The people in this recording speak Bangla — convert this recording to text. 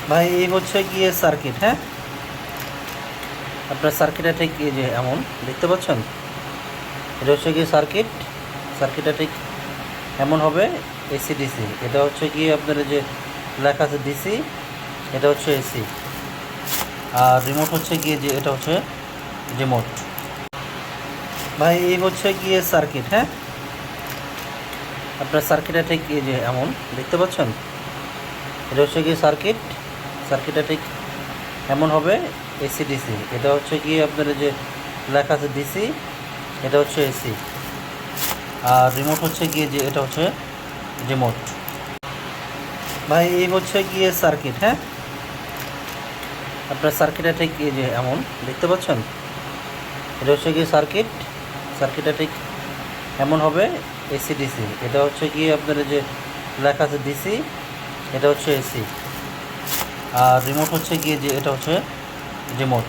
ভাই এই হচ্ছে গিয়ে সার্কিট, হ্যাঁ। আপনার সার্কিটটা ঠিক এই যে এমন দেখতে পাচ্ছেন, এটা হচ্ছে গিয়ে সার্কিটটা ঠিক এমন হবে। এসি ডিসি, এটা হচ্ছে গিয়ে আপনার এই যে লেখা আছে ডিসি, এটা হচ্ছে এসি। আর রিমোট হচ্ছে গিয়ে যে এটা হচ্ছে রিমোট। ভাই এই হচ্ছে গিয়ে সার্কিট, হ্যাঁ। আপনার সার্কিটটা ঠিক এই যে এমন দেখতে পাচ্ছেন, এটা হচ্ছে গিয়ে সার্কিটটা ঠিক এমন হবে। এসি ডিসি, এটা হচ্ছে গিয়ে আপনার এই যে লেখা আছে ডিসি, এটা হচ্ছে এসি। আর রিমোট হচ্ছে গিয়ে যে এটা হচ্ছে রিমোট। ভাই এই হচ্ছে গিয়ে সার্কিট, হ্যাঁ। আপনার সার্কিটটা ঠিক এই যে এমন দেখতে পাচ্ছেন, এটা হচ্ছে গিয়ে সার্কিটটা ঠিক এমন হবে। এসি ডিসি, এটা হচ্ছে গিয়ে আপনার এই যে লেখা আছে ডিসি, এটা হচ্ছে এসি। আর রিমোট হচ্ছে গিয়ে যে এটা হচ্ছে রিমোট।